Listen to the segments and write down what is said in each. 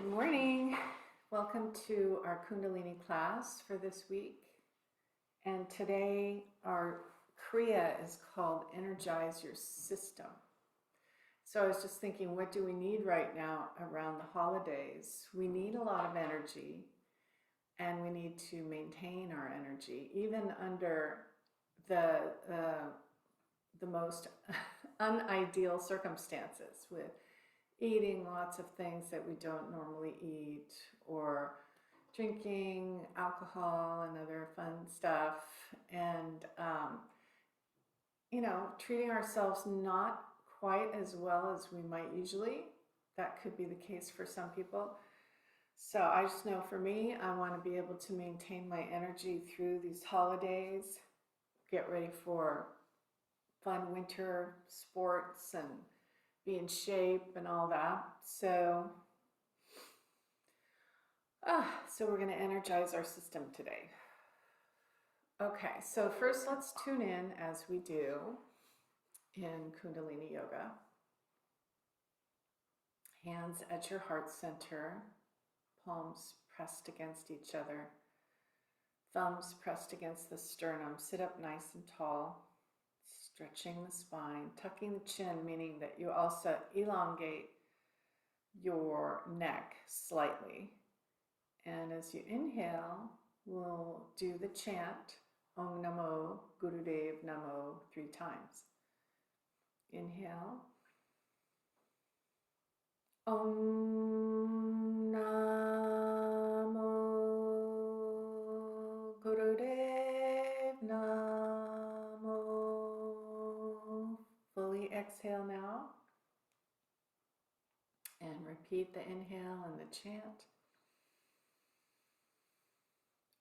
Good morning. Welcome to our Kundalini class for this week. And today our Kriya is called Energize Your System. So I was just thinking, what do we need right now around the holidays? We need a lot of energy and we need to maintain our energy, even under the most unideal circumstances with eating lots of things that we don't normally eat, or drinking alcohol and other fun stuff, and treating ourselves not quite as well as we might usually. That could be the case for some people. So I just know for me, I want to be able to maintain my energy through these holidays, get ready for fun winter sports and be in shape and all that. So we're going to energize our system today. Okay, so first let's tune in, as we do in Kundalini Yoga. Hands at your heart center, palms pressed against each other, thumbs pressed against the sternum. Sit up nice and tall, stretching the spine, tucking the chin, meaning that you also elongate your neck slightly. And as you inhale, we'll do the chant Om Namo Gurudev Namo 3 times. Inhale. Om Namo Gurudev Namo. Fully exhale now. And repeat the inhale and the chant.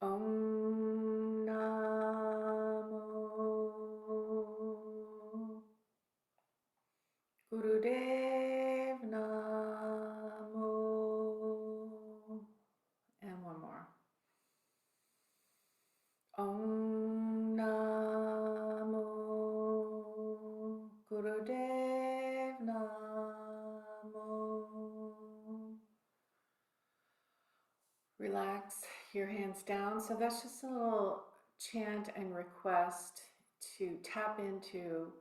Om Namo Gurudev Namo. And one more. Om Namo Gurudev Namo. Relax your hands down. So that's just a little chant and request to tap into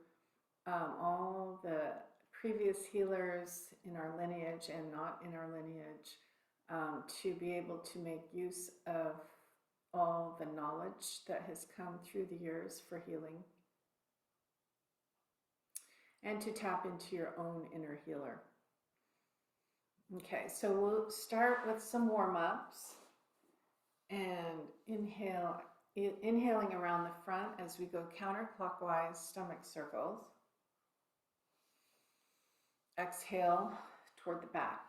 all the previous healers in our lineage and not in our lineage, to be able to make use of all the knowledge that has come through the years for healing, and to tap into your own inner healer. Okay, so we'll start with some warm-ups, and inhaling around the front as we go counterclockwise, stomach circles. Exhale toward the back.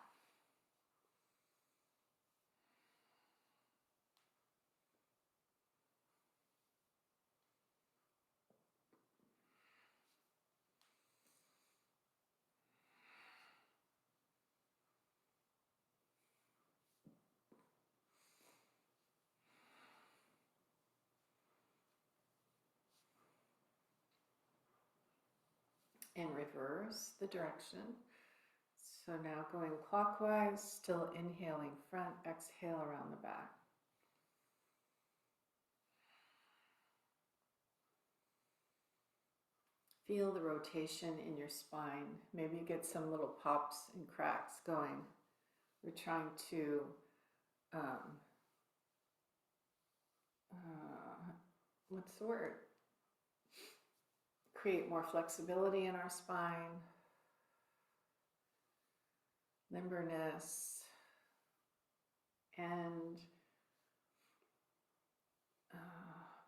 And reverse the direction. So now going clockwise, still inhaling front, exhale around the back. Feel the rotation in your spine. Maybe you get some little pops and cracks going. We're trying to what's the word? Create more flexibility in our spine, limberness, and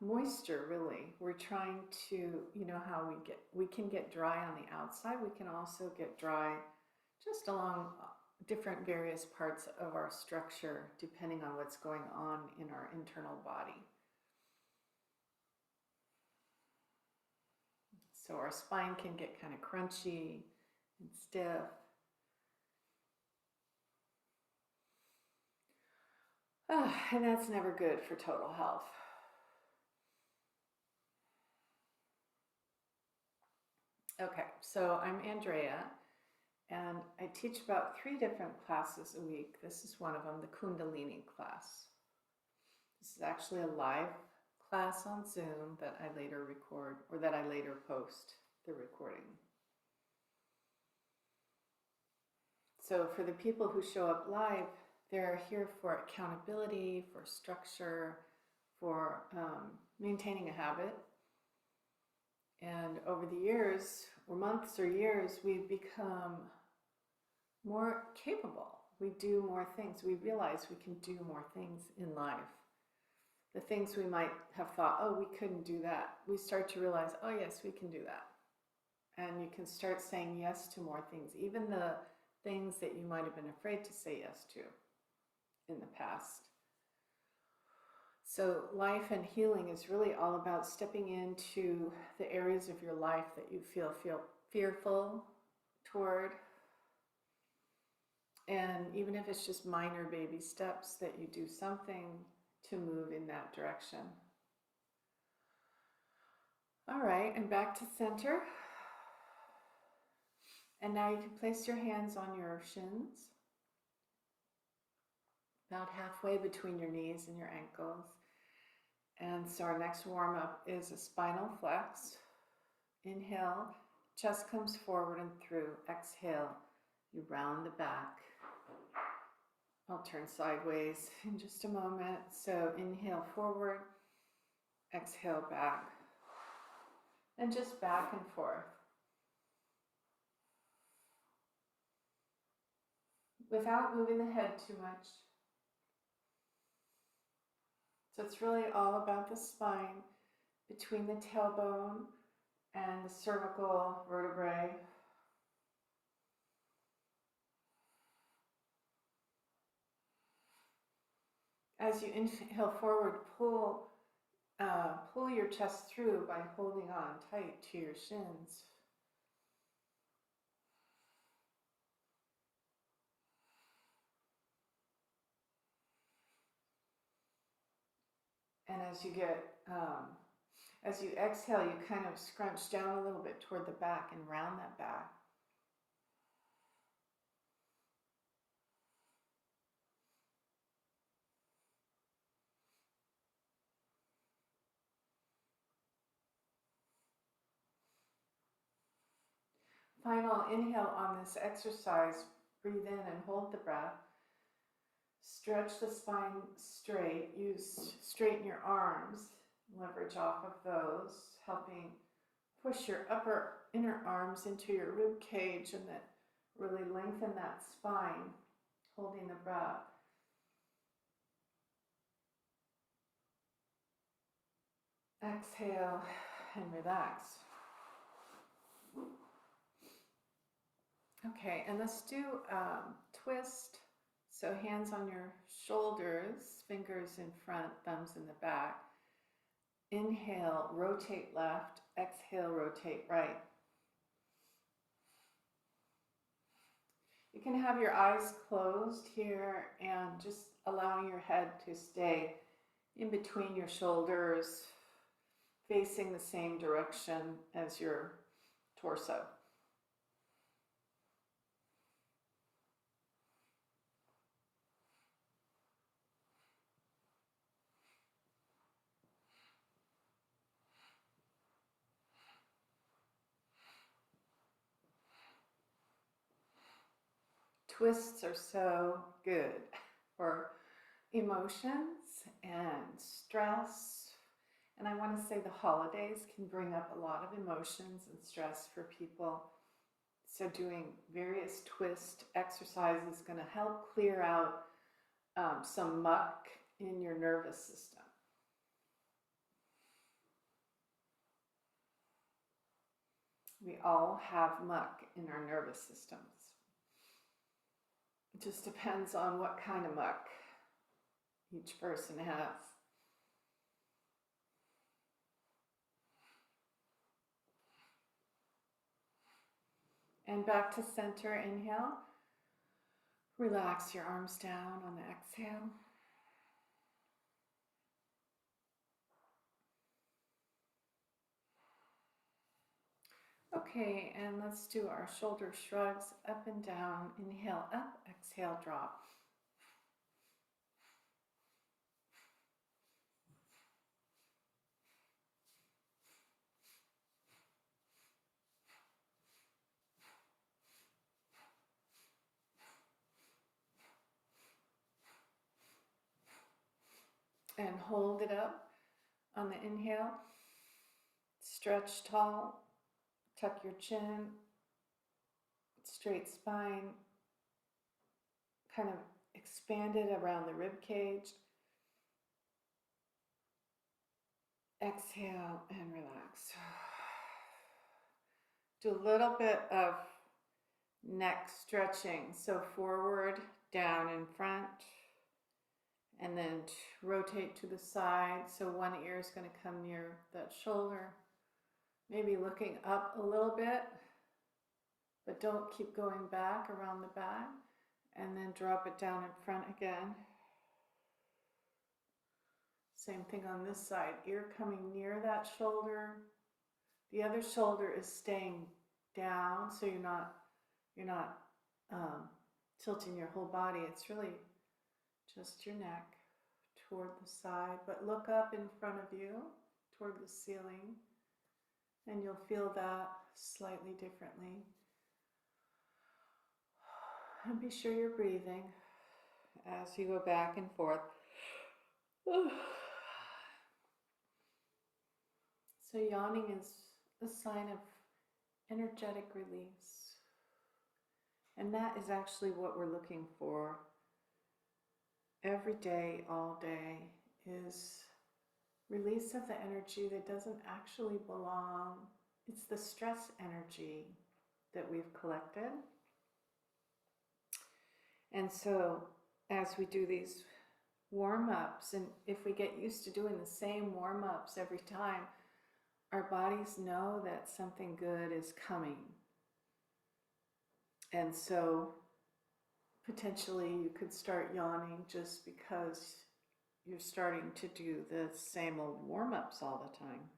moisture, really. We're trying to, you know how we can get dry on the outside, we can also get dry just along different various parts of our structure, depending on what's going on in our internal body. So our spine can get kind of crunchy and stiff. And that's never good for total health. Okay, so I'm Andrea, And I teach about 3 different classes a week. This is one of them, the Kundalini class. This is actually a live class on Zoom that I later record, or that I later post the recording. So for the people who show up live, they're here for accountability, for structure, for maintaining a habit. And over the years, or months or years, we've become more capable. We do more things. We realize we can do more things in life. The things we might have thought, oh, we couldn't do that. We start to realize, oh yes, we can do that. And you can start saying yes to more things, even the things that you might have been afraid to say yes to in the past. So life and healing is really all about stepping into the areas of your life that you feel fearful toward. And even if it's just minor baby steps, that you do something to move in that direction. All right, and back to center. And now you can place your hands on your shins, about halfway between your knees and your ankles. And so our next warm-up is a spinal flex. Inhale, chest comes forward and through. Exhale, you round the back. I'll turn sideways in just a moment. So inhale forward, exhale back, and just back and forth. Without moving the head too much. So it's really all about the spine between the tailbone and the cervical vertebrae. As you inhale forward, pull your chest through by holding on tight to your shins. And as you exhale, you kind of scrunch down a little bit toward the back and round that back. Final inhale on this exercise, breathe in and hold the breath. Stretch the spine straight. Straighten your arms, leverage off of those, helping push your inner arms into your rib cage and that really lengthen that spine, holding the breath. Exhale and relax. Okay, and let's do twist. So hands on your shoulders, fingers in front, thumbs in the back. Inhale, rotate left. Exhale, rotate right. You can have your eyes closed here and just allowing your head to stay in between your shoulders, facing the same direction as your torso. Twists are so good for emotions and stress. And I want to say the holidays can bring up a lot of emotions and stress for people. So doing various twist exercises is going to help clear out some muck in your nervous system. We all have muck in our nervous systems. It just depends on what kind of muck each person has. And back to center, inhale. Relax your arms down on the exhale. Okay, and let's do our shoulder shrugs up and down. Inhale up, exhale drop. And hold it up on the inhale. Stretch tall, tuck your chin, straight spine, kind of expand it around the rib cage. Exhale and relax. Do a little bit of neck stretching. So forward, down in front, and then rotate to the side. So one ear is going to come near that shoulder. Maybe looking up a little bit, but don't keep going back around the back. And then drop it down in front again. Same thing on this side. Ear coming near that shoulder. The other shoulder is staying down, so you're not tilting your whole body. It's really just your neck toward the side, but look up in front of you toward the ceiling, and you'll feel that slightly differently. And be sure you're breathing as you go back and forth. So yawning is a sign of energetic release. And that is actually what we're looking for every day, all day, is release of the energy that doesn't actually belong. It's the stress energy that we've collected. And so as we do these warm-ups, and if we get used to doing the same warm-ups every time, our bodies know that something good is coming. And so potentially you could start yawning just because you're starting to do the same old warm-ups all the time.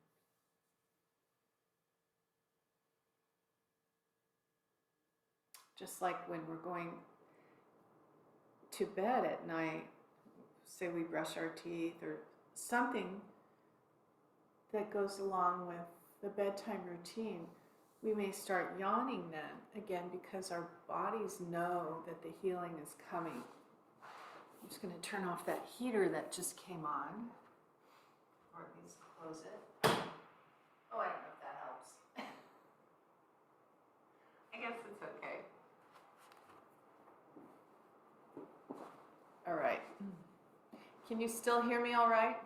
Just like when we're going to bed at night, say we brush our teeth or something that goes along with the bedtime routine, we may start yawning then, again, because our bodies know that the healing is coming. I'm just going to turn off that heater that just came on, or at least close it. Oh, I don't know if that helps. I guess it's okay. All right. Can you still hear me all right?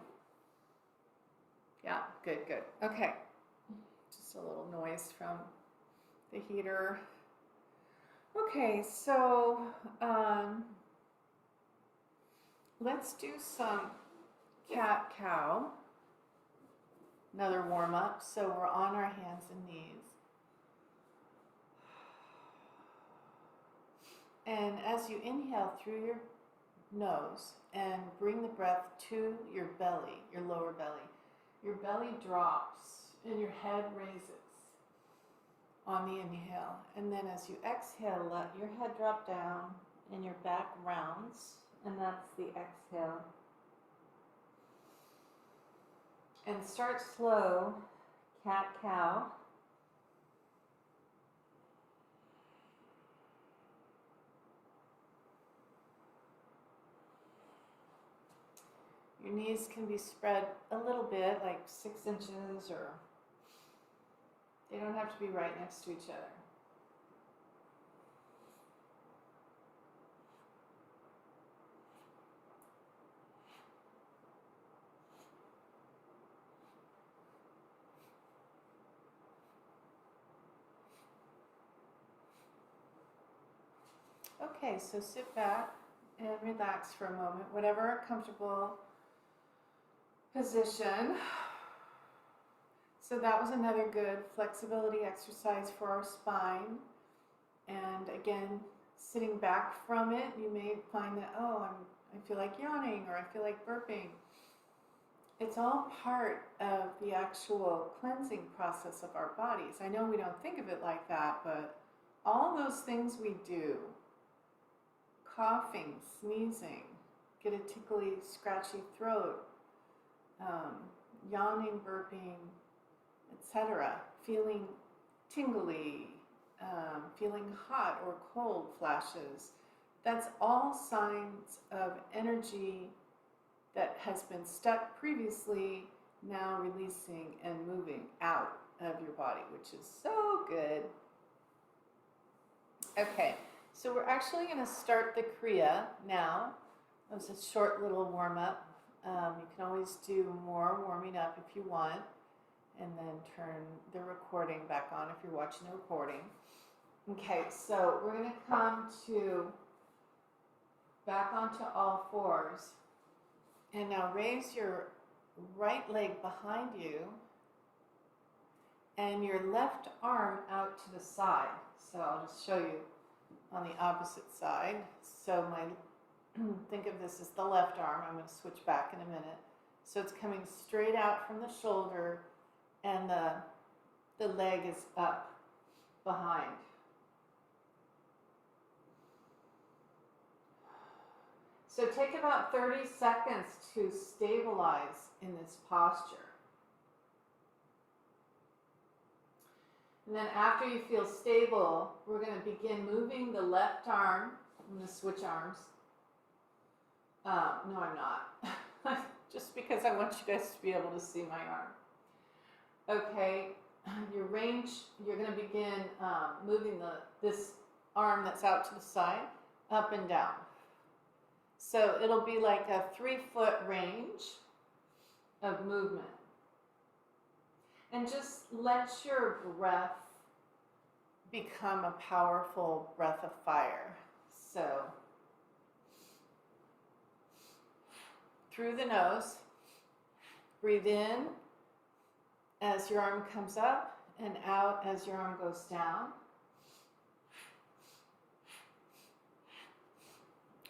Yeah, good, good. Okay. Just a little noise from the heater. Okay, so let's do some cat-cow, another warm-up. So we're on our hands and knees. And as you inhale through your nose and bring the breath to your belly, your lower belly, your belly drops and your head raises on the inhale. And then as you exhale, let your head drop down and your back rounds, and that's the exhale. And start slow, cat-cow. Your knees can be spread a little bit, like 6 inches, or they don't have to be right next to each other. Okay, so sit back and relax for a moment, whatever comfortable position. So that was another good flexibility exercise for our spine. And again, sitting back from it, you may find that, oh, I feel like yawning or I feel like burping. it's all part of the actual cleansing process of our bodies. I know we don't think of it like that, but all those things we do, coughing, sneezing, get a tickly, scratchy throat, yawning, burping, etc., feeling tingly, feeling hot or cold flashes, that's all signs of energy that has been stuck previously, now releasing and moving out of your body, which is so good. Okay, so we're actually going to start the Kriya now. That was a short little warm-up. You can always do more warming up if you want, and then turn the recording back on if you're watching the recording. Okay, so we're going to come back onto all fours. And now raise your right leg behind you and your left arm out to the side. So I'll just show you on the opposite side. So think of this as the left arm. I'm going to switch back in a minute. So it's coming straight out from the shoulder and the leg is up behind. So take about 30 seconds to stabilize in this posture. And then after you feel stable, we're going to begin moving the left arm. I'm going to switch arms. No, I'm not. Just because I want you guys to be able to see my arm. Okay, you're going to begin moving this arm that's out to the side, up and down. So it'll be like a 3-foot range of movement. And just let your breath become a powerful breath of fire. So through the nose, breathe in as your arm comes up and out as your arm goes down.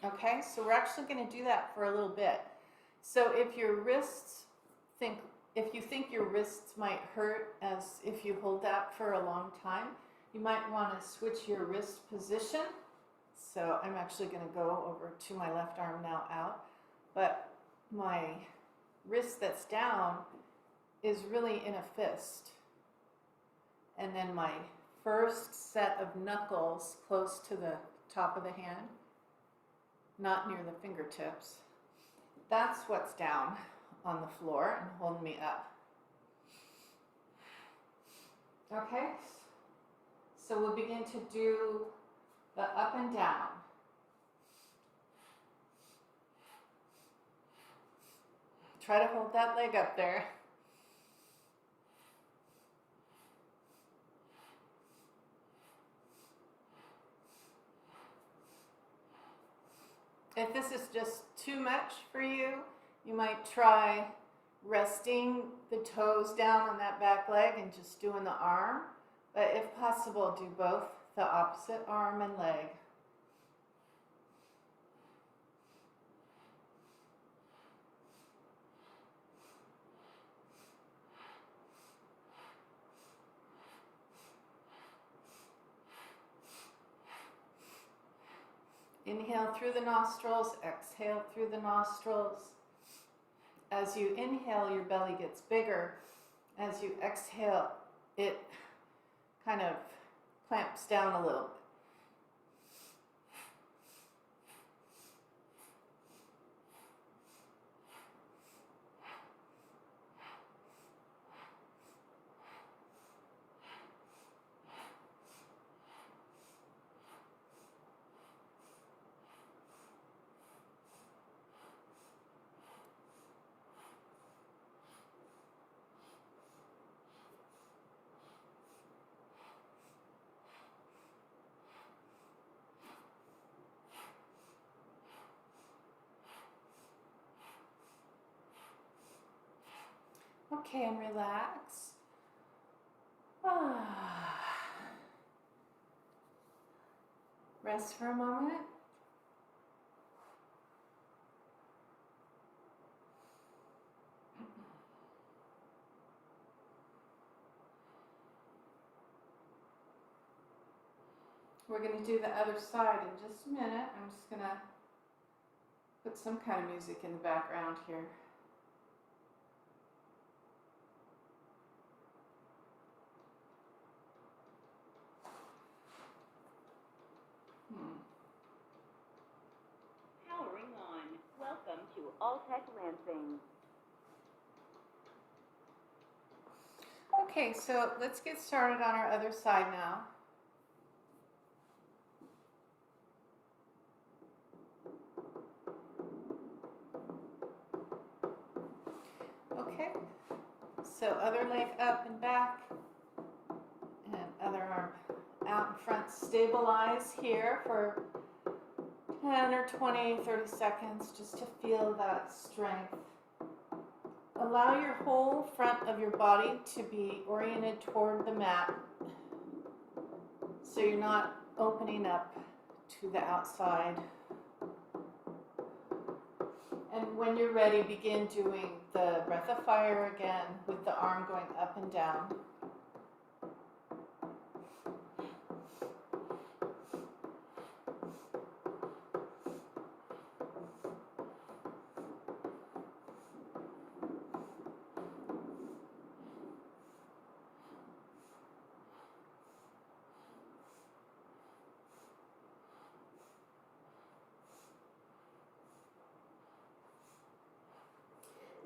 Okay, so we're actually going to do that for a little bit. So if you think your wrists might hurt as if you hold that for a long time, you might want to switch your wrist position. So I'm actually going to go over to my left arm now out, but my wrist that's down is really in a fist. And then my first set of knuckles close to the top of the hand, not near the fingertips. That's what's down on the floor and holding me up. Okay, so we'll begin to do the up and down. Try to hold that leg up there. If this is just too much for you, you might try resting the toes down on that back leg and just doing the arm. But if possible, do both the opposite arm and leg. Inhale through the nostrils, exhale through the nostrils. As you inhale, your belly gets bigger. As you exhale, it kind of clamps down a little bit. Okay, and relax. Rest for a moment. we're going to do the other side in just a minute. I'm just going to put some kind of music in the background here. Powering on. Welcome to All-Tech Lansing. Okay, so let's get started on our other side now. Okay, so other leg up and back, and other arm out in front. Stabilize here for 10 or 20, 30 seconds just to feel that strength. Allow your whole front of your body to be oriented toward the mat, so you're not opening up to the outside. And when you're ready, begin doing the breath of fire again with the arm going up and down.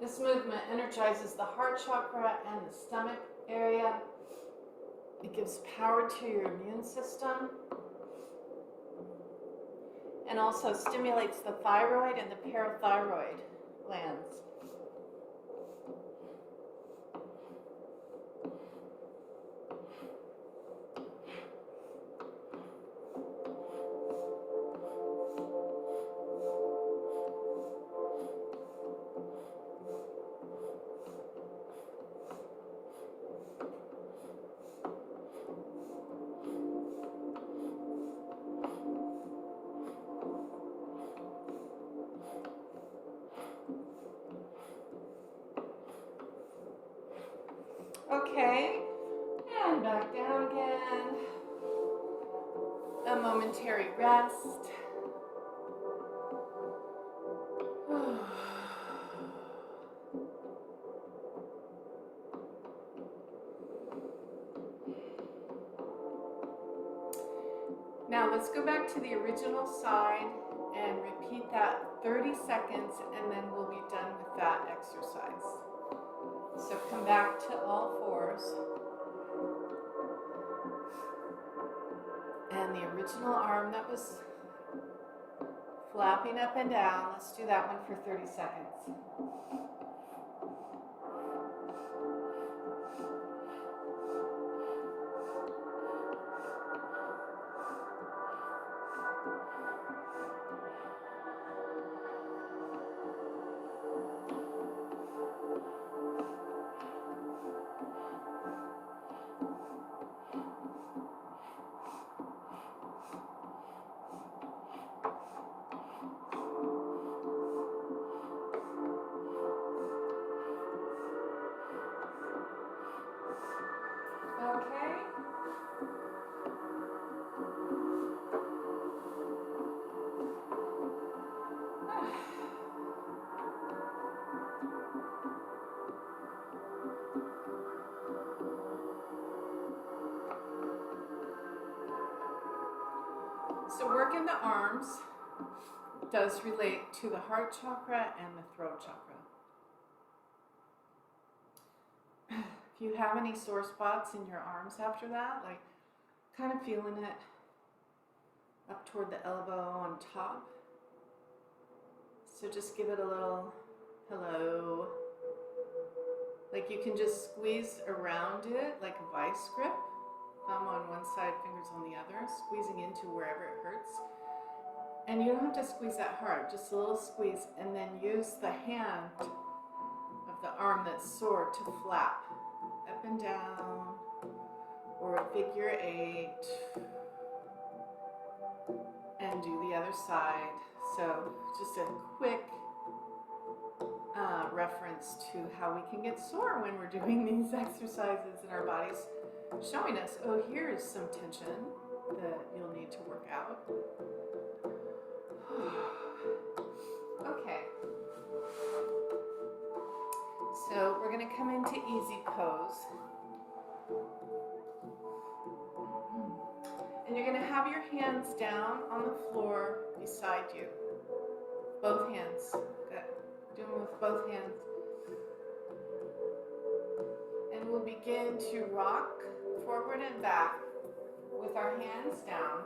This movement energizes the heart chakra and the stomach area. It gives power to your immune system and also stimulates the thyroid and the parathyroid glands. Okay, and back down again. A momentary rest. Now let's go back to the original side and repeat that 30 seconds, and then we'll be done with that exercise. So come back to all fours. And the original arm that was flapping up and down, let's do that one for 30 seconds. Okay. So work in the arms does relate to the heart chakra and the throat chakra. If you have any sore spots in your arms after that, like kind of feeling it up toward the elbow on top, so just give it a little hello. Like you can just squeeze around it like a vice grip, thumb on one side, fingers on the other, squeezing into wherever it hurts. And you don't have to squeeze that hard, just a little squeeze, and then use the hand of the arm that's sore to flap up and down, or a figure 8, and do the other side. So just a quick reference to how we can get sore when we're doing these exercises in our bodies, showing us, oh, here's some tension. that you'll need to work out. Okay. So we're going to come into easy pose. And you're going to have your hands down on the floor beside you. Both hands. Good. Do them with both hands. And we'll begin to rock forward and back with our hands down.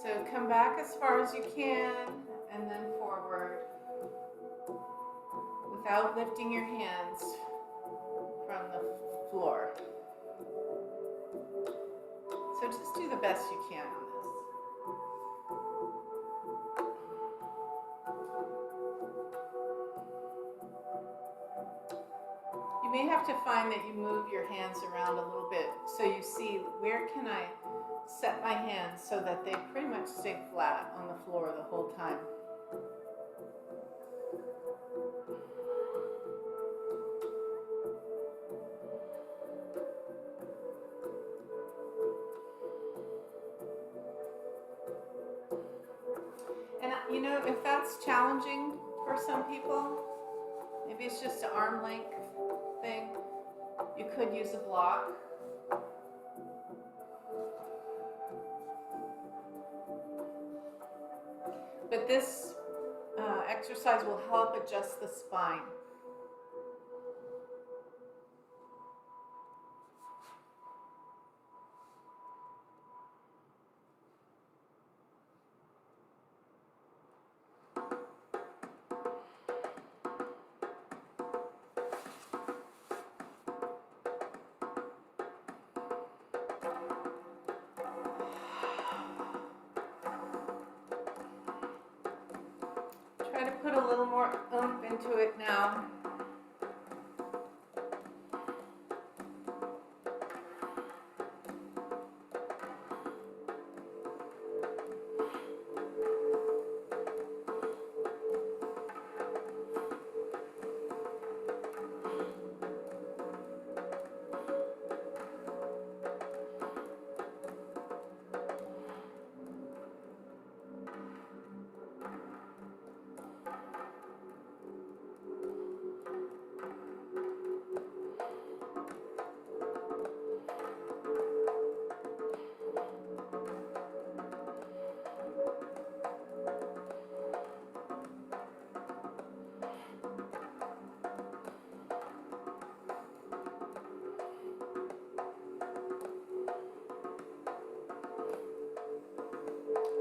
So come back as far as you can and then forward without lifting your hands from the floor. So just do the best you can on this. You may have to find that you move your hands around a little bit so you see where can I set my hands so that they pretty much stay flat on the floor the whole time. And you know, if that's challenging for some people, maybe it's just an arm length thing, you could use a block. But this exercise will help adjust the spine. Try to put a little more oomph into it now.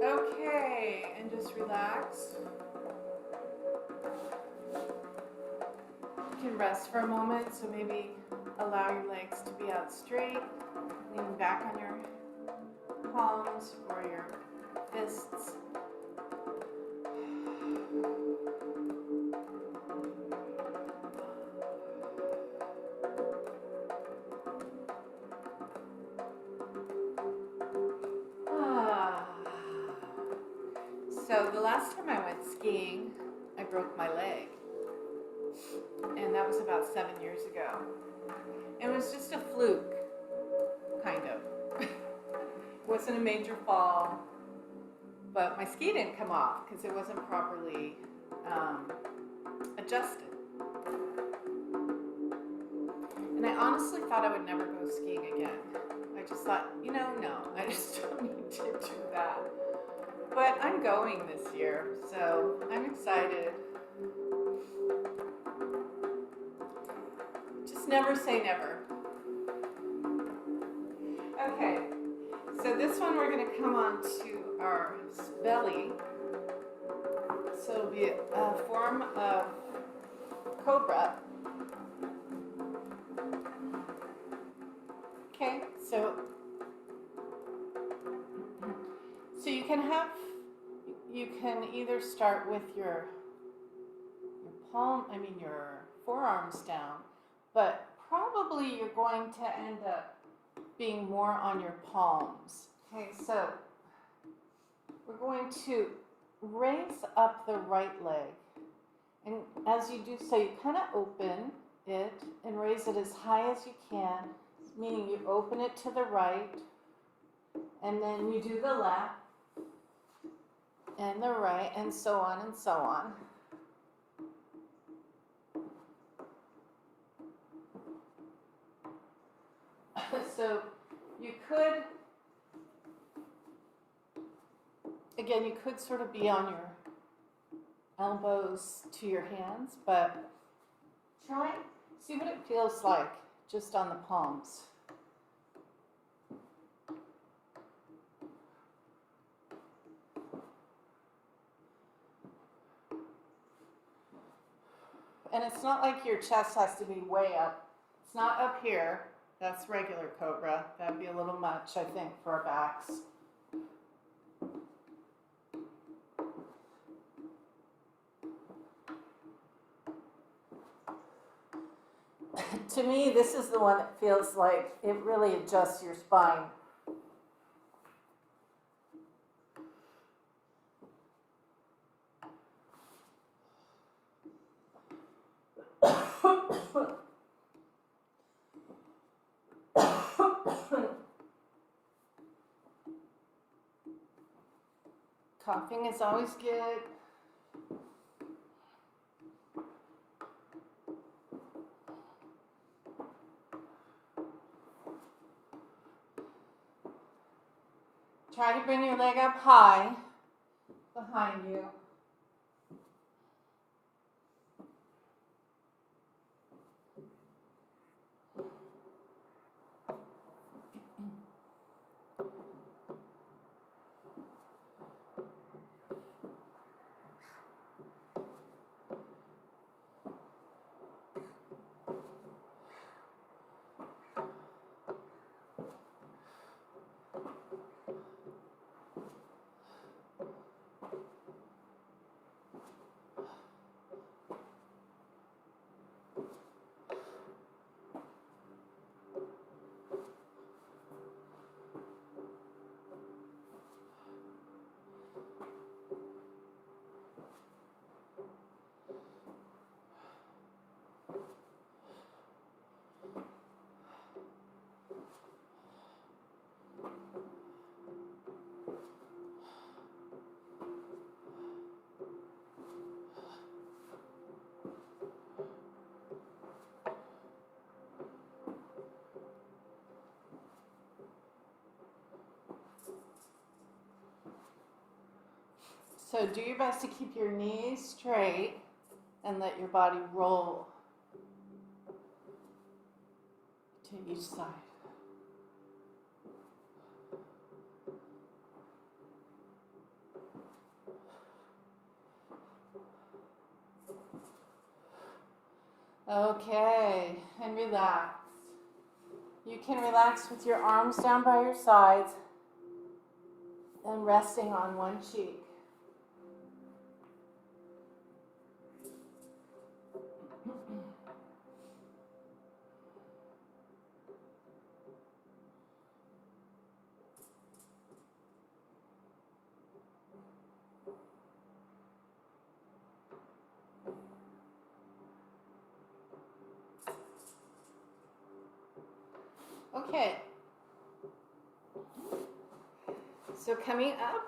Okay, and just relax. You can rest for a moment, so maybe allow your legs to be out straight, lean back on your palms or your fists. So the last time I went skiing, I broke my leg. And that was about 7 years ago. It was just a fluke, kind of. It wasn't a major fall, but my ski didn't come off because it wasn't properly adjusted. And I honestly thought I would never go skiing again. I just thought, no, I just don't need to do that. But I'm going this year, so I'm excited. Just never say never. Okay, so this one we're going to come on to our belly. So it'll be a form of cobra. Okay, so you can either start with your forearms down, but probably you're going to end up being more on your palms. Okay, so we're going to raise up the right leg. And as you do so, you kind of open it and raise it as high as you can, meaning you open it to the right, and then you do the left and the right, and so on and so on. So you could, again, you could sort of be on your elbows to your hands, but try, see what it feels like just on the palms. And it's not like your chest has to be way up. It's not up here. That's regular cobra. That'd be a little much, I think, for our backs. To me, this is the one that feels like it really adjusts your spine. Coughing is always good. Try to bring your leg up high behind you. So do your best to keep your knees straight and let your body roll to each side. Okay, and relax. You can relax with your arms down by your sides and resting on one cheek. Okay, so coming up,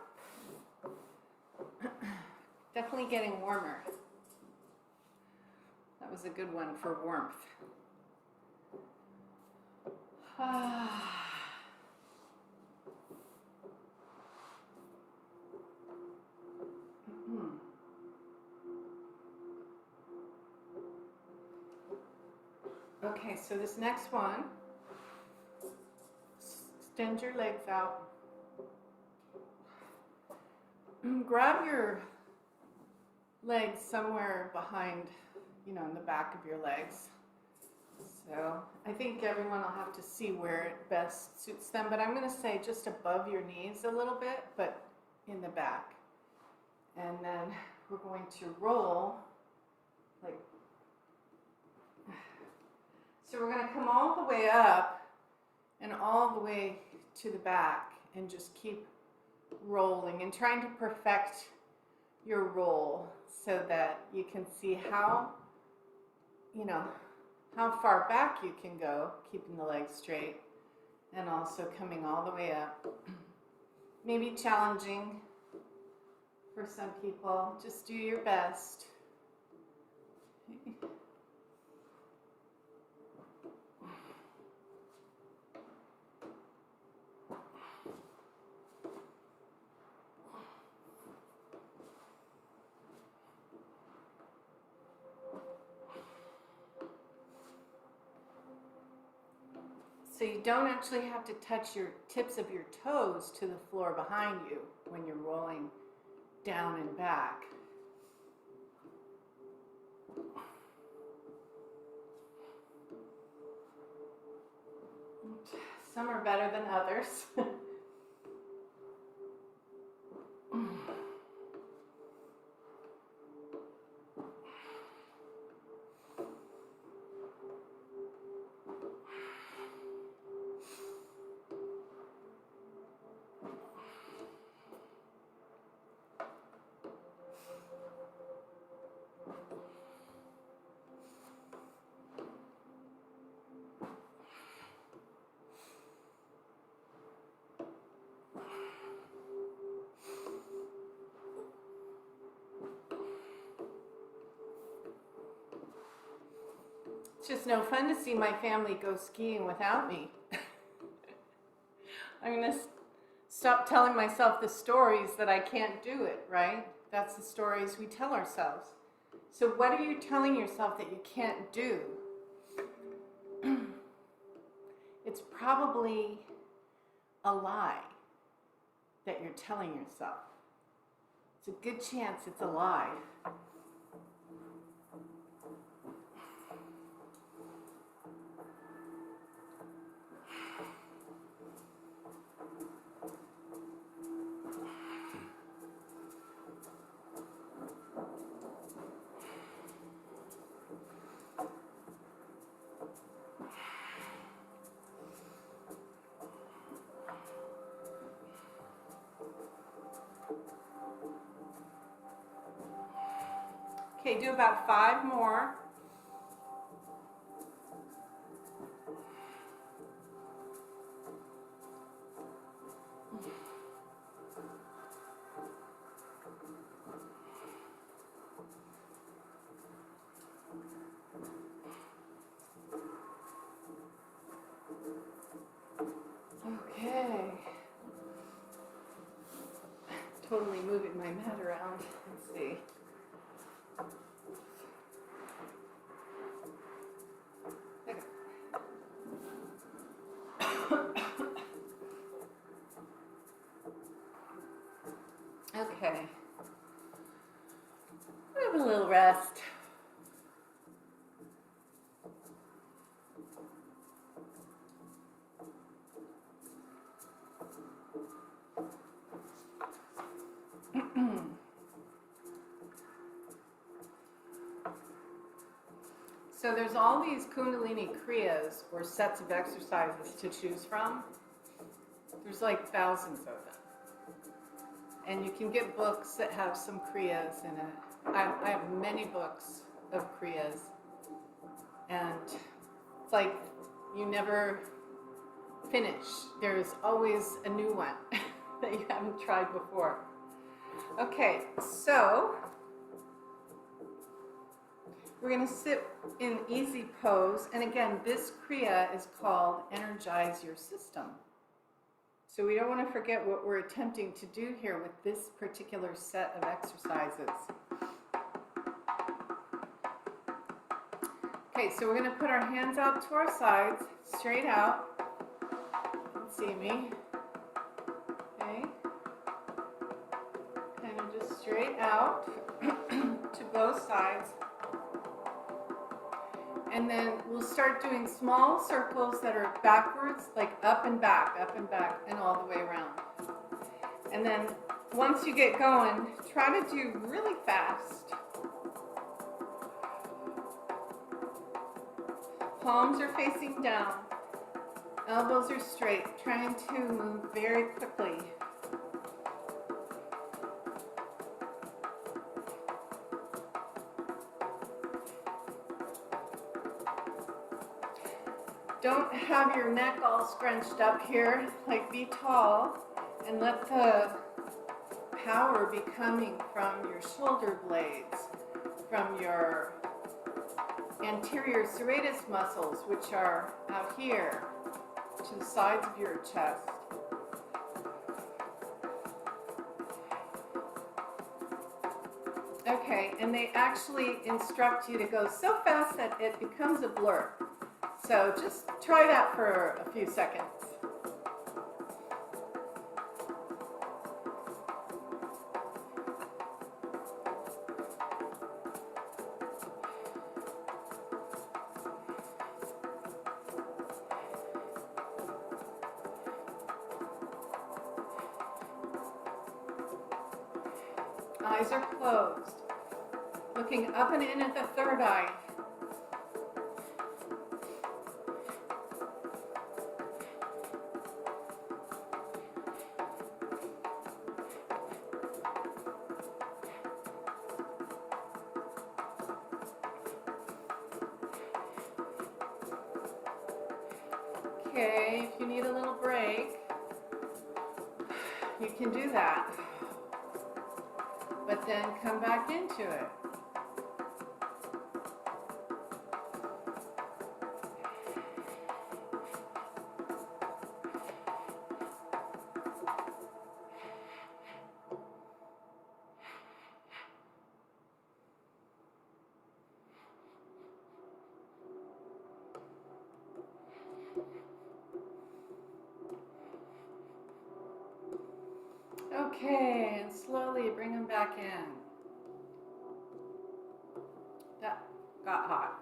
definitely getting warmer. That was a good one for warmth. Okay, so this next one, extend your legs out. Grab your legs somewhere behind, in the back of your legs. So I think everyone will have to see where it best suits them, but I'm going to say just above your knees a little bit, but in the back. And then we're going to roll like, so we're going to come all the way up and all the way to the back and just keep rolling and trying to perfect your roll so that you can see how, how far back you can go, keeping the legs straight, and also coming all the way up. Maybe challenging for some people. Just do your best. So you don't actually have to touch your tips of your toes to the floor behind you when you're rolling down and back. Some are better than others. It's just no fun to see my family go skiing without me. I'm going to stop telling myself the stories that I can't do it, right? That's the stories we tell ourselves. So what are you telling yourself that you can't do? It's probably a lie that you're telling yourself. It's a good chance it's a lie. Okay, do about 5 more. Okay. Totally moving my mat around. Let's see. Okay. Have a little rest. So there's all these Kundalini Kriyas, or sets of exercises to choose from. There's like thousands of them. And you can get books that have some Kriyas in it. I have many books of Kriyas. And it's like you never finish. There's always a new one that you haven't tried before. Okay, so we're going to sit in easy pose. And again, this Kriya is called Energize Your System. So we don't want to forget what we're attempting to do here with this particular set of exercises. Okay, so we're going to put our hands out to our sides, straight out. You can see me. Okay. Kind of just straight out to both sides. And then we'll start doing small circles that are backwards, like up and back, and all the way around. And then once you get going, try to do really fast. Palms are facing down. Elbows are straight, trying to move very quickly. don't have your neck all scrunched up here. Like, be tall and let the power be coming from your shoulder blades, from your anterior serratus muscles, which are out here to the sides of your chest. Okay, and they actually instruct you to go so fast that it becomes a blur. So just try that for a few seconds. Eyes are closed. Looking up and in at the third eye. Okay, if you need a little break, you can do that. But then come back into it. Okay, and slowly bring them back in. That got hot.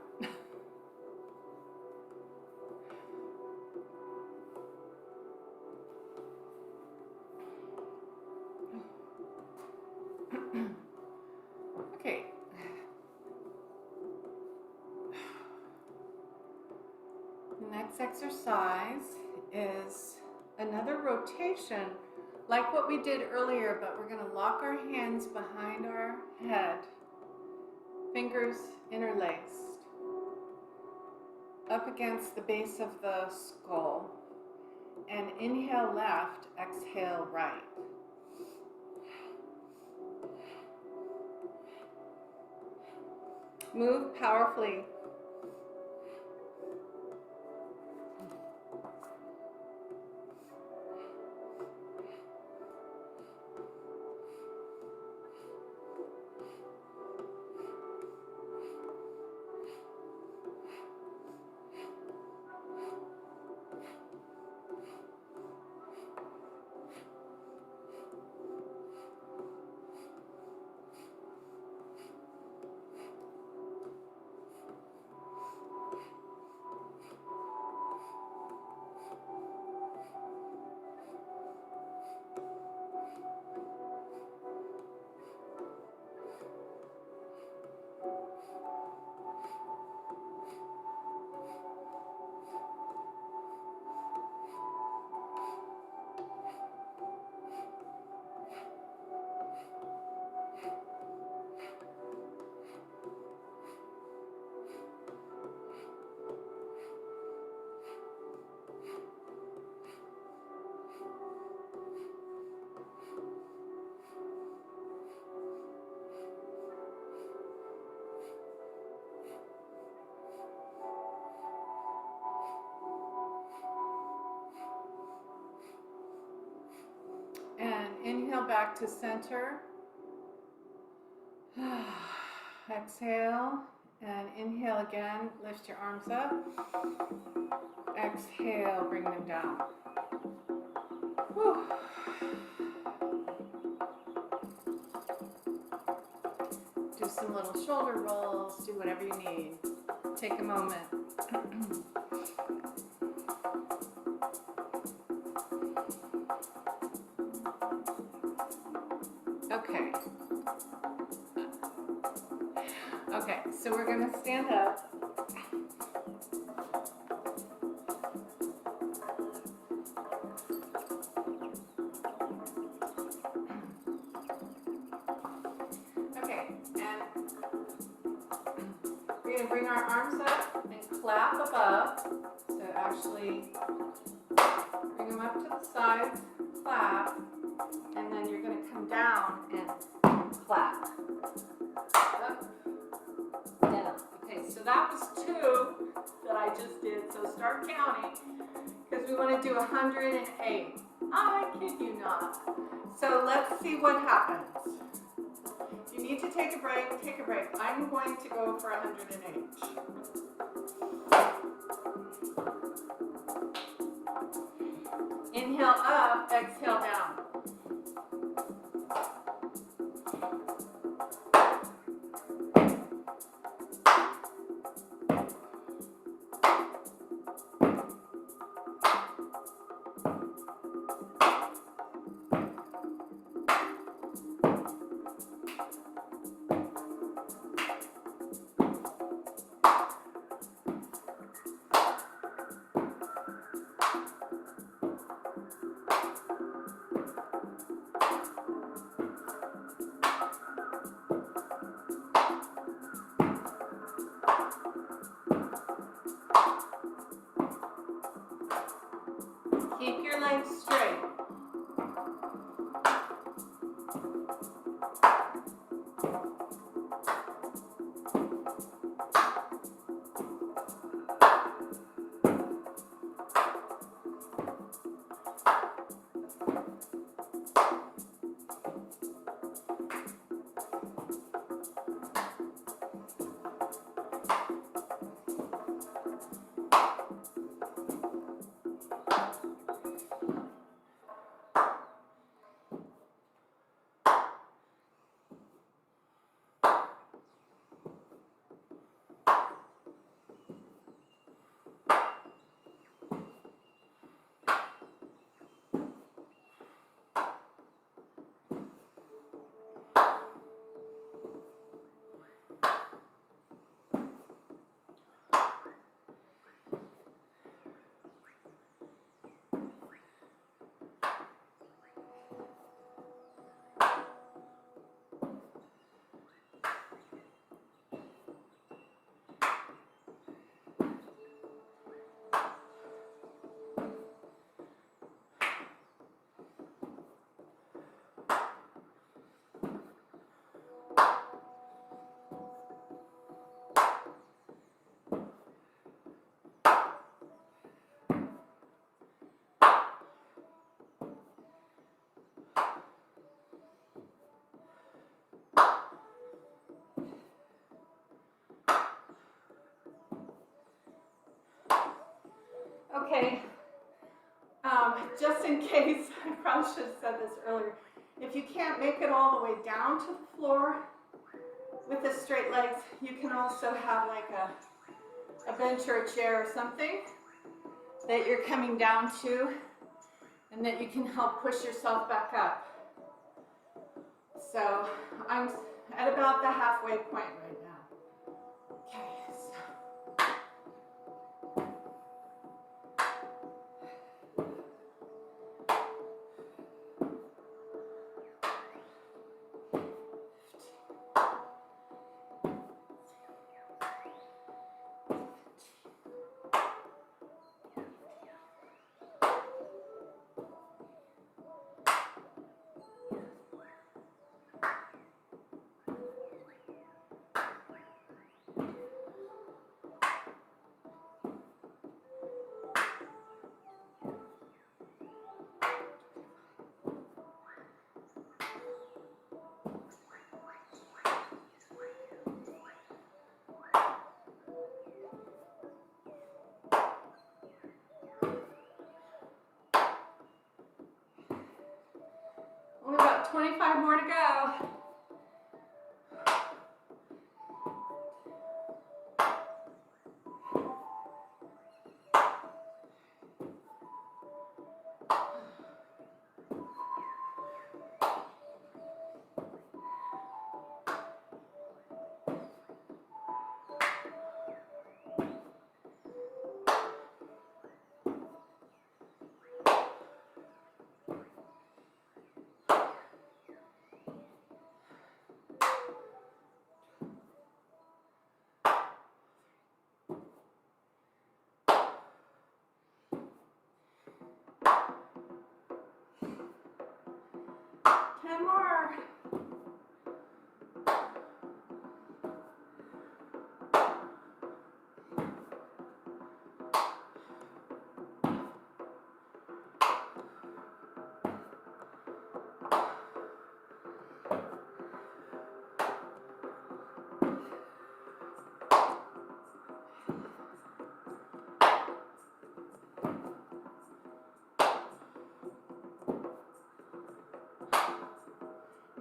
Okay. The next exercise is another rotation like what we did earlier, but we're going to lock our hands behind our head, fingers interlaced, up against the base of the skull, and inhale left, exhale right. Move powerfully. And inhale back to center. Exhale and inhale again. Lift your arms up. Exhale, bring them down. Whew. Do some little shoulder rolls. Do whatever you need. Take a moment. Okay. Okay, so we're going to stand up. Okay, and we're going to bring our arms up and clap above. So actually bring them up to the sides, clap, and then you're going to come down and clap. Up, down. Okay, so that was 2 that I just did. So start counting because we want to do 108. I kid you not. So let's see what happens. If you need to take a break, take a break. I'm going to go for 108. Inhale up, exhale down. Keep your legs straight. Okay, just in case, I probably should have said this earlier. If you can't make it all the way down to the floor with the straight legs, you can also have like a bench or a chair or something that you're coming down to and that you can help push yourself back up. So I'm at about the halfway point right now. Okay, so. Only about 25 more to go. 10 more.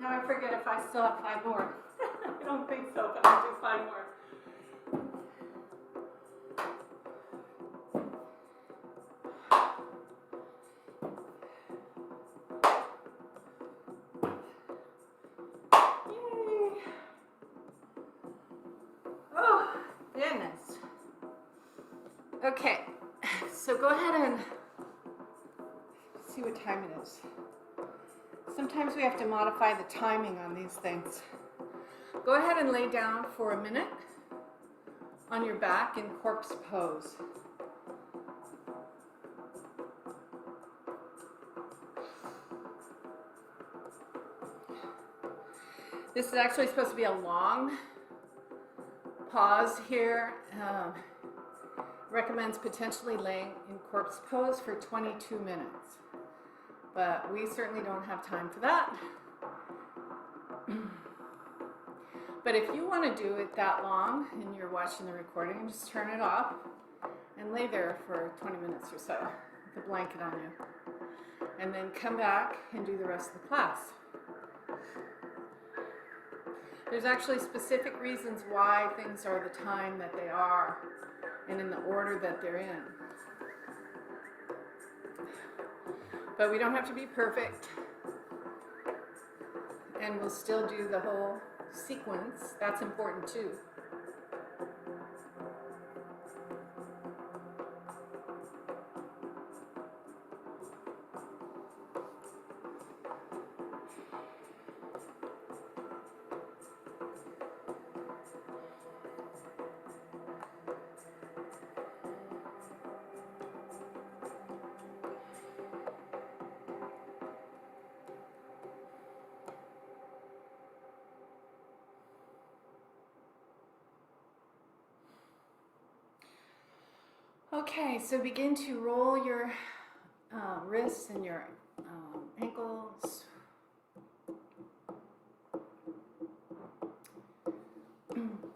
Now I forget if I still have 5 more. I don't think so, but I'll do 5 more. Yay! Oh, goodness. Okay, so go ahead and see what time it is. Sometimes we have to modify the timing on these things. Go ahead and lay down for a minute on your back in corpse pose. This is actually supposed to be a long pause here. Recommends potentially laying in corpse pose for 22 minutes. But we certainly don't have time for that. But if you want to do it that long and you're watching the recording, just turn it off and lay there for 20 minutes or so with a blanket on you. And then come back and do the rest of the class. There's actually specific reasons why things are the time that they are and in the order that they're in. But we don't have to be perfect, and we'll still do the whole sequence. That's important too. Okay, so begin to roll your wrists and your ankles.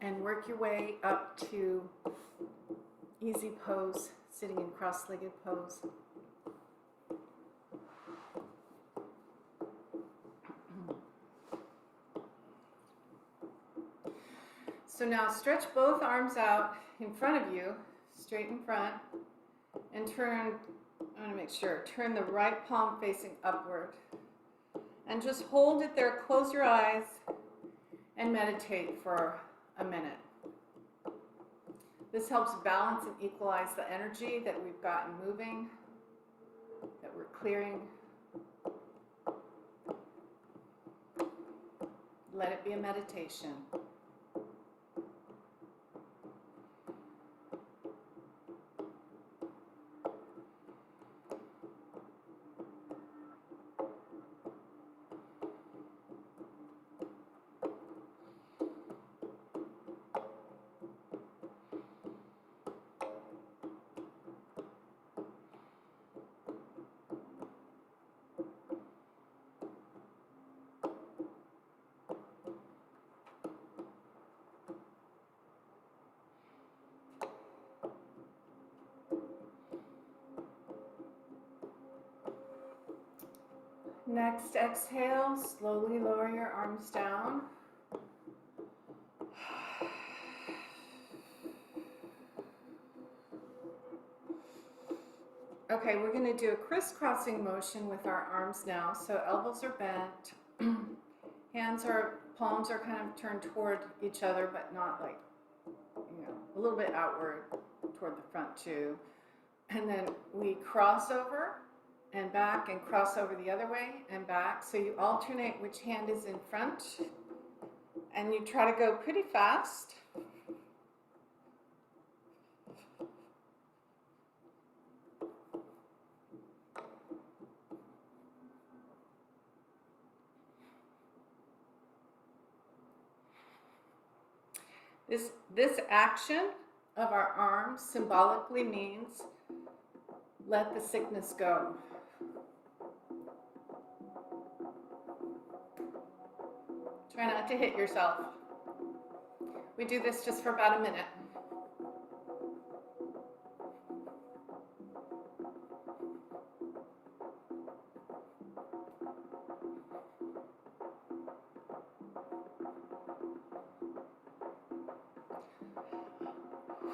And work your way up to easy pose, sitting in cross-legged pose. So now stretch both arms out in front of you, straight in front, and turn, I want to make sure, turn the right palm facing upward. And just hold it there, close your eyes, and meditate for a minute. This helps balance and equalize the energy that we've gotten moving, that we're clearing. Let it be a meditation. Next exhale, slowly lower your arms down. Okay, we're going to do a crisscrossing motion with our arms now. So elbows are bent, palms are kind of turned toward each other, but not like, a little bit outward toward the front too. And then we cross over and back and cross over the other way and back. So you alternate which hand is in front, and you try to go pretty fast. This action of our arms symbolically means let the sickness go. Try not to hit yourself. We do this just for about a minute.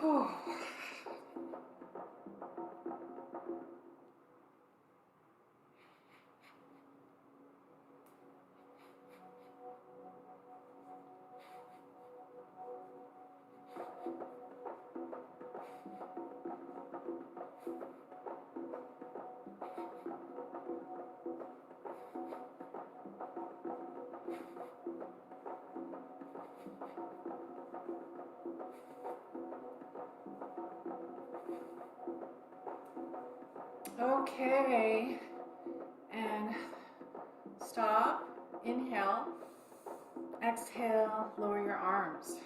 Whew. Okay, and stop, inhale, exhale, lower your arms.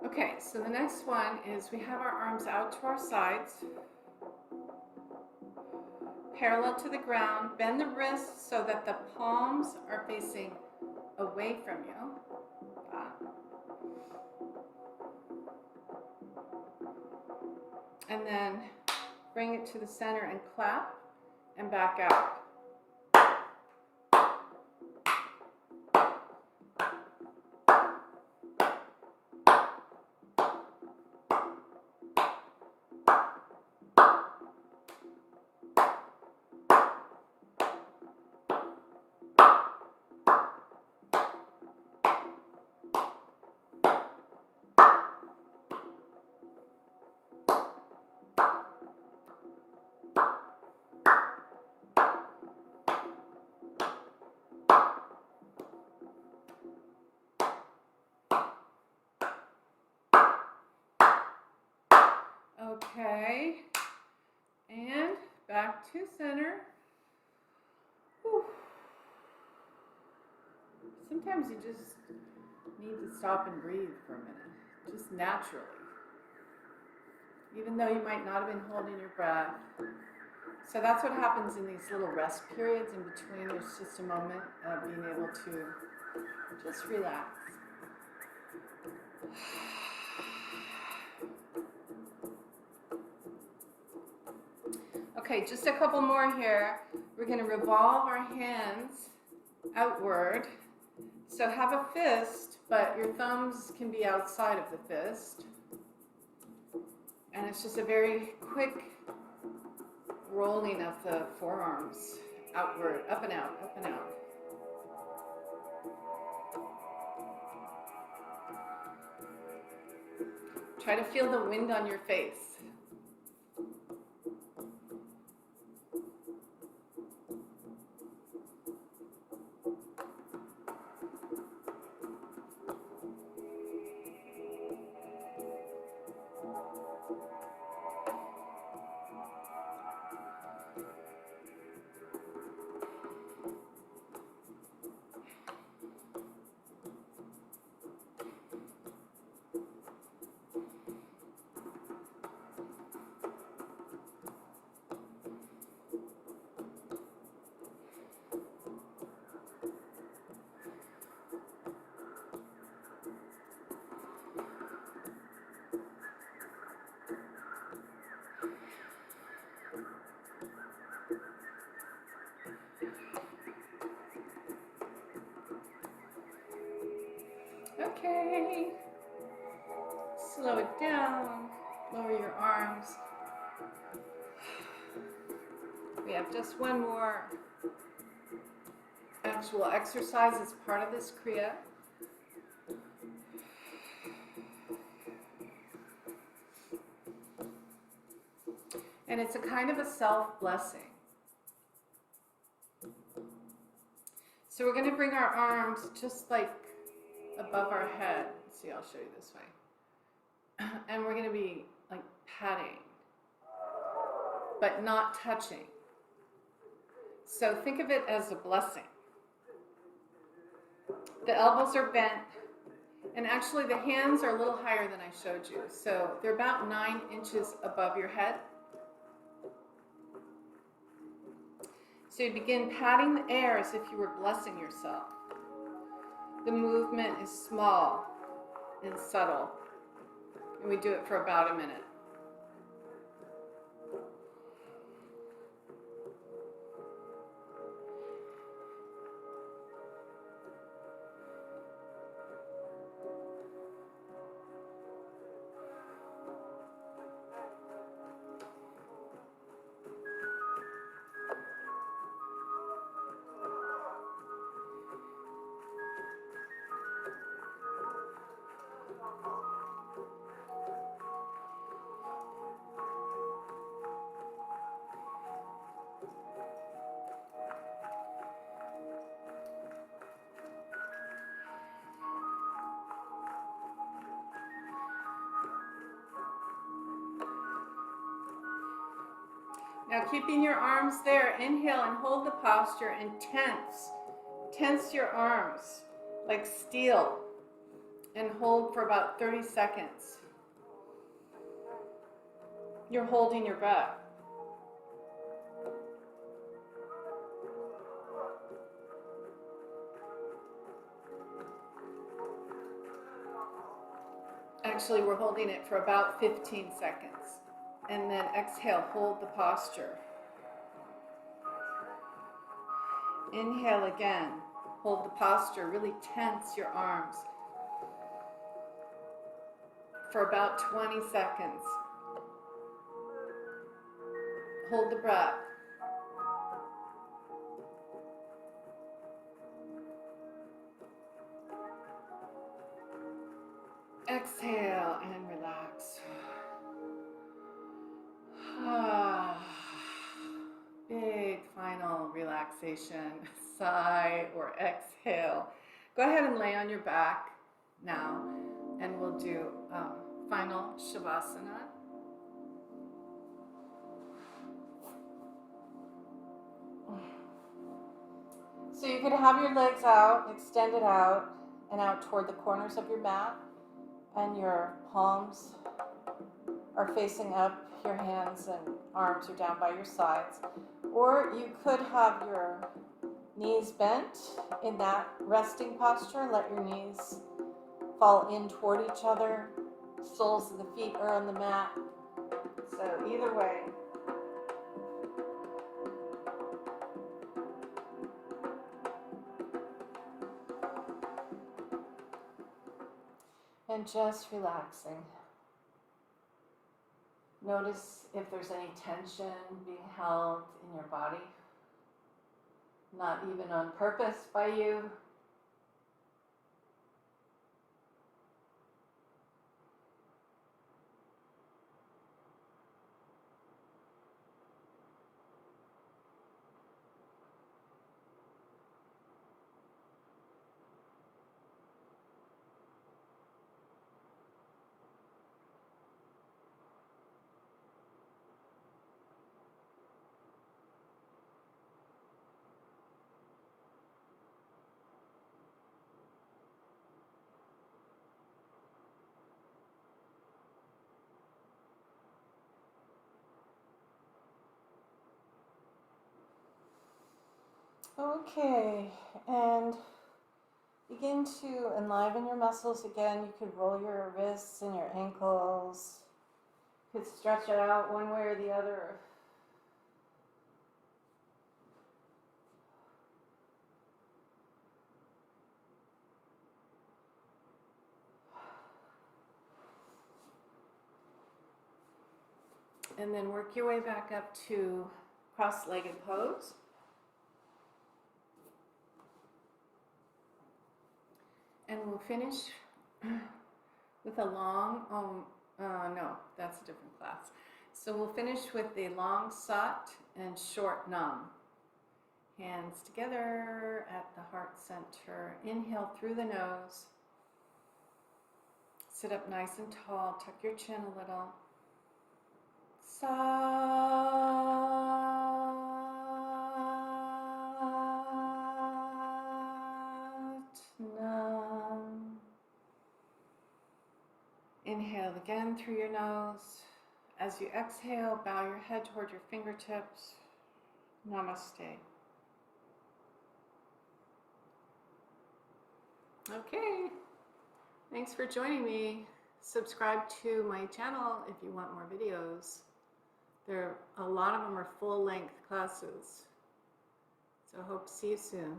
Okay, so the next one is we have our arms out to our sides, parallel to the ground. Bend the wrists so that the palms are facing away from you. And then bring it to the center and clap and back out. Okay, and back to center. Whew. Sometimes you just need to stop and breathe for a minute, just naturally. Even though you might not have been holding your breath. So that's what happens in these little rest periods in between. There's just a moment of being able to just relax. Okay, just a couple more here. We're going to revolve our hands outward. So have a fist, but your thumbs can be outside of the fist. And it's just a very quick rolling of the forearms outward, up and out, up and out. Try to feel the wind on your face. Okay, slow it down, lower your arms. We have just one more actual exercise as part of this Kriya. And it's a kind of a self-blessing. So we're going to bring our arms just like above our head. Let's see, I'll show you this way. And we're going to be like patting, but not touching. So think of it as a blessing. The elbows are bent, and actually the hands are a little higher than I showed you. So they're about 9 inches above your head. So you begin patting the air as if you were blessing yourself. The movement is small and subtle, and we do it for about a minute. Now keeping your arms there, inhale and hold the posture and tense. Tense your arms like steel and hold for about 30 seconds. You're holding your breath. Actually, we're holding it for about 15 seconds. And then exhale, hold the posture. Inhale again, hold the posture, really tense your arms for about 20 seconds. Hold the breath. Exhale and relax. Big final relaxation, sigh or exhale. Go ahead and lay on your back now, and we'll do final Shavasana. So you could have your legs out, extended out, and out toward the corners of your mat, and your palms are facing up, your hands and arms are down by your sides. Or you could have your knees bent in that resting posture. Let your knees fall in toward each other. Soles of the feet are on the mat. So either way. And just relaxing. Notice if there's any tension being held in your body, not even on purpose by you. Okay, and begin to enliven your muscles again. You could roll your wrists and your ankles. You could stretch it out one way or the other. And then work your way back up to cross-legged pose. And we'll finish with a long, no, that's a different class. So we'll finish with the long sat and short nam. Hands together at the heart center. Inhale through the nose. Sit up nice and tall. Tuck your chin a little. Sa. Inhale again through your nose. As you exhale, bow your head toward your fingertips. Namaste. Okay, thanks for joining me. Subscribe to my channel if you want more videos. A lot of them are full-length classes. So I hope to see you soon.